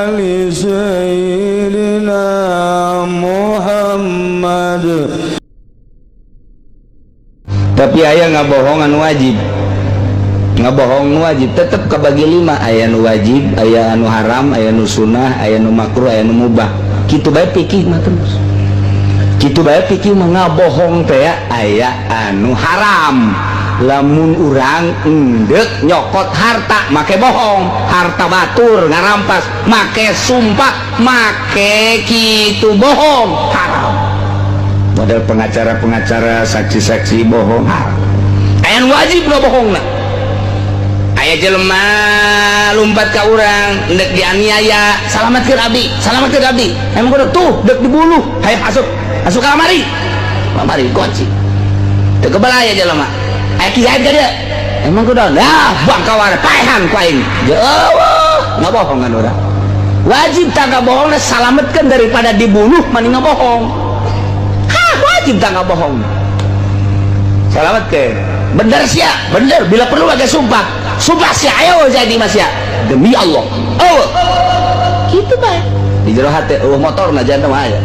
ali sayyidina Muhammad. Tapi aya ngabohongan wajib, ngabohong wajib tetap kabagi 5. Aya nu wajib, aya anu haram, aya nu sunnah, aya nu makruh, aya nu mubah. Kitu bae pikir mah terus. Kitu bae pikir mah ngabohong teh aya anu haram. Lamun urang endek nyokot harta make bohong, harta batur ngarampas make sumpah, make kitu bohong haram. Model pengacara-pengacara, saksi-saksi bohong haram. Aya anu wajib lo bohongna. Aya jelema lumpat ka urang endek dianiaya, salamatkeun abdi, salamatkeun abdi. Emang kudu tuh dek dibunuh, hayang asup ka lamari. Lamari kunci. Teu kebalaya jelema. Aya kiai ka dia. Emang kudu nah bangkawar paehan ku aing. Jeuh, ngabohongan urang. Wajib tah ngabohongna salametkeun daripada dibunuh mending ngabohong. Wajib tah ngabohong. Salametkeun. Bener sia, bener bila perlu lagi sumpah. Sumpah sia ayo jadi mas ya. Demi Allah. Oh. Kitu bae. Di jero hate motorna janten mah aya.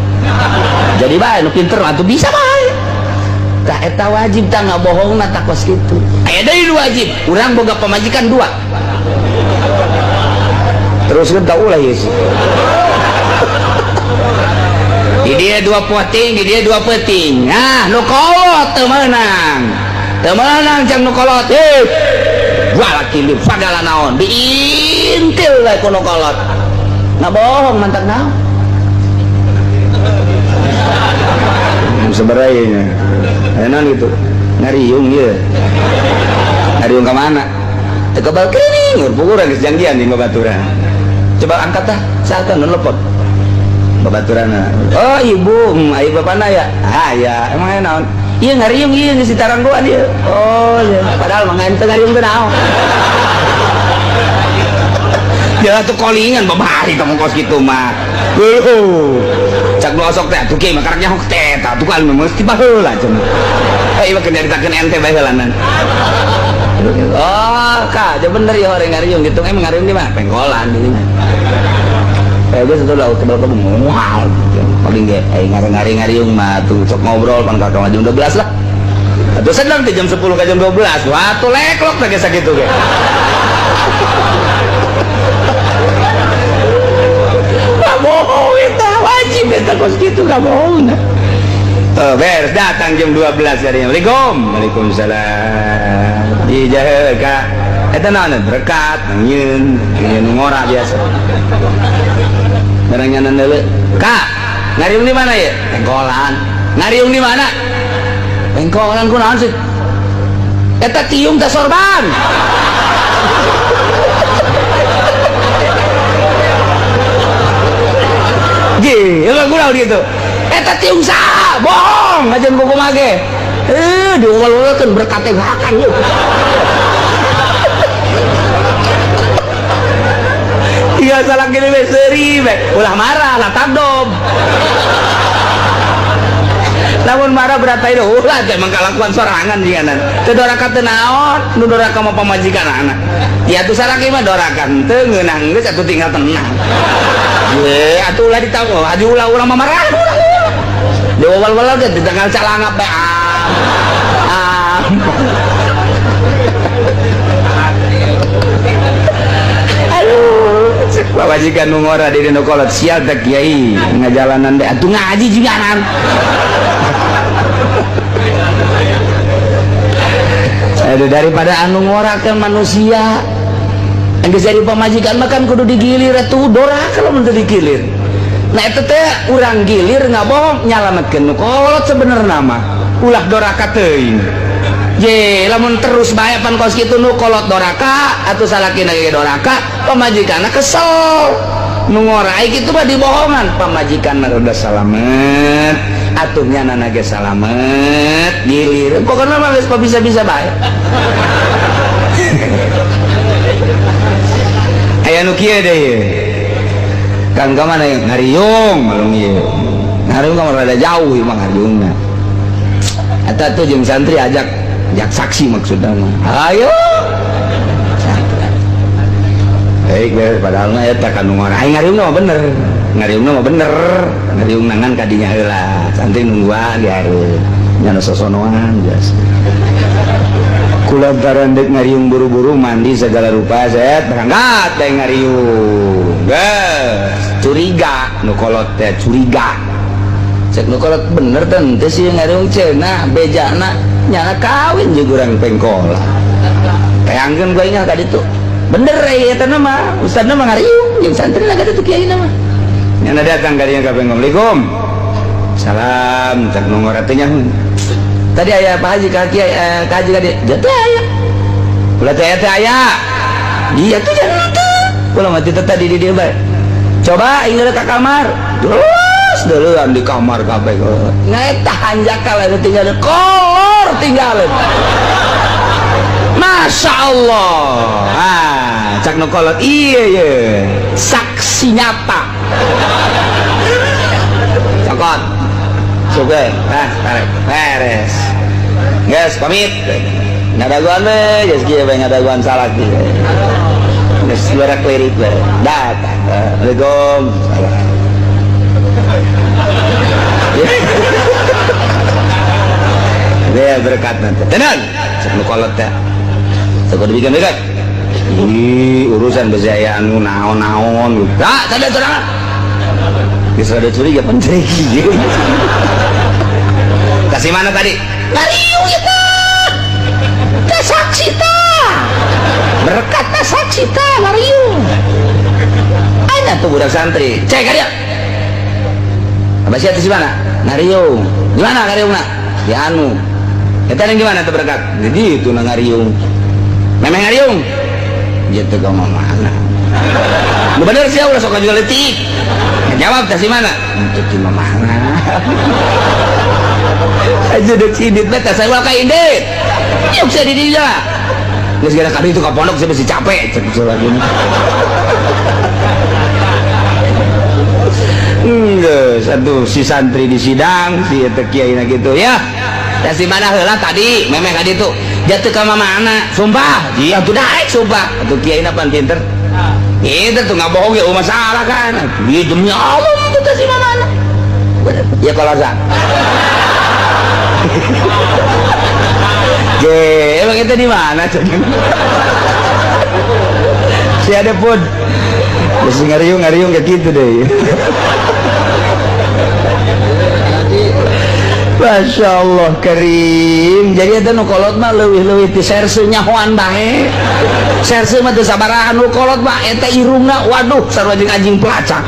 Jadi bae nu pinter mah tuh bisa bae. Tah eta wajib tah ngabohongna tah kos kitu. Aya deui nu wajib, urang boga pamajikan 2. Teruskeun tah ulah ieu. Di dia 2 poting, di dia 2 peting. Nah, nu kolot teu meunang. Teu meunang jeung nu kolot. Gua laki li padahal naon, diintil we ku nu kolot. Ngabohong mantap naon. Sabaraha nya. Enak gitu. Ngariung ieu. Ngariung ka mana? Teu kebal keuning, urang geus janjian di babaturan. Coba angkat tah, saatan nu lepot. Babaturana. Oh ibu, ayo bapana ya? Ah ya, emang naon? Iya ngariung iya di Sitarang gua dia. Oh iya, padahal mah ente ngariung teh naon. Dia tuh kolingan babari kamu kos kitu mah. Cak nu osok teh atuh kieu mah karaknya hok teh tah tukang mesti baheula cenah. Ieu mah kendari-kendari ente bae heulanan. Oh, Kak, ja bener ya orang ngariung gitu. Emang ngariung di mana? Pengkolan di sini. Gue sentuh laut tebal kebun wow paling gak ngari-ngariung mah tuh sok ngobrol pan kakak jam 12 lah atau sedang di jam 10 ke jam 12 wah tuh leklok lagi sakitu ge gak bohong itu wajib eta kos gitu gak bohong beres datang jam 12 dari Assalamualaikum Waalaikumsalam ijah kak eta naon berkat nyeun ngora biasa barangnya nandeuleu Kak ngariung di mana ya pengkolan ngariung di mana pengkolan kunaon sih eta tiung teh sorban gila kunaon gitu eta tiung saha bohong ngajen kuku mage diumal-umalkeun berkate gakan yeuh iya salah gini be seri be ulah marah lah takdob namun marah beratai dah ulah teh mengkalakuan sorangan jangan teu doraka teu naon nu doraka mah pamajikan anak ya atuh saraki mah dorakan teu ngeunang geus atuh tinggal tenang ye atuh ulah ditahu aju ulah mah marah di wal-wal teh ditanggal calangap be Bawajikan nu ngora di dino kolot sial teh kiai ngajalanan deh atuh ngaji jiganan aduh daripada anu ngorakeun manusia enggeus jadi pamajikan mah kan kudu digilir atuh doraka kalau mun teu digilir nah eta teh urang gilir ngabohong nyalametkeun nu kolot sebenarna mah ulah doraka teuing ye lamun terus bae pan kos kitu nu kolot doraka atuh salakina ge doraka pamajikanna kesel nu ngorai kitu mah dibohongan pamajikanna udah salamet atuh nyanana ge salamet gilir pokona mah geus bisa-bisa bae aya nu kieu deui Kang ka mana ngariung malung ieu ngariung ka rada jauh ieu mah ngariungna eta tuh jeung santri ajak saksi maksudnya mah ayo baik beres padahal mah eta kan ngora aing ngariungna mah bener ngariung nangan kadinya heula santri nungguan di hareup nya sosonoan biasa kula barandek ngariung buru-buru mandi segala rupa set berangkat teh ngariung geus curiga nu kolot teh curiga cek nu kolot bener teh sih ngariung cenah bejana nyana kawin jeung urang pengkola teangkeun gua ingat ka ditu bener eta mah ustadna mah ngariung jeung santri lah ka ditu kiai mah nyana datang ka dieu ka pengkom Assalamualaikum salam cek nu ngora teh nyaho tadi ayah Pak Haji kaki kaji kadi jatuh ayah ulah teh aya dia tuh jangan itu ulah mati tadi di dia baik coba ingat ke kamar terus duluan di kamar kabeh ngeta hanjakal itu tinggal kolor tinggalin Masya Allah cak nu kolot iya saksi nyata cokot suka tarik beres guys pamit ngadaguan we geus kieu we ngadaguan salat di geus luar klirik we datang Assalamualaikum dia berkat nanti tenang sebelum kolot teh sok dibikin dekat urusan bezaya anu naon-naon tak ada tenang geus ada curiga penting kasih mana tadi? Ngariung kita saksi ta berkat saksi ta ngariung ada tuh budak santri cek aja apa sih atas mana? Ngariung gimana ngariung nak? di anu kita yang gimana tuh berkat? jadi itu ngariung memang ngariung gitu kau mau mana lu bener sih udah sok juga letik jawab kasih mana? itu cuma mana aja dek sidit beta saya mau kayak indit yuk saya di dia nggak segala kali itu ke pondok saya masih capek lagi satu si santri di sidang si kiai gitu ya si mana heula tadi memang tadi itu jatuh ke mana sumpah iya tuh naik sumpah atau kiai pan pinter itu tuh nggak bohong ya masalah kan dia demi Allah itu si mana ya kalau saya emang itu di mana si ada pun masih ngariung kayak gitu deh Masya Allah Karim jadi ada nukolot mah leuwih ti serse nyahoan bae serse mah teu sabaraha nukolot mah eta irungna waduh sarua jeung anjing pelacak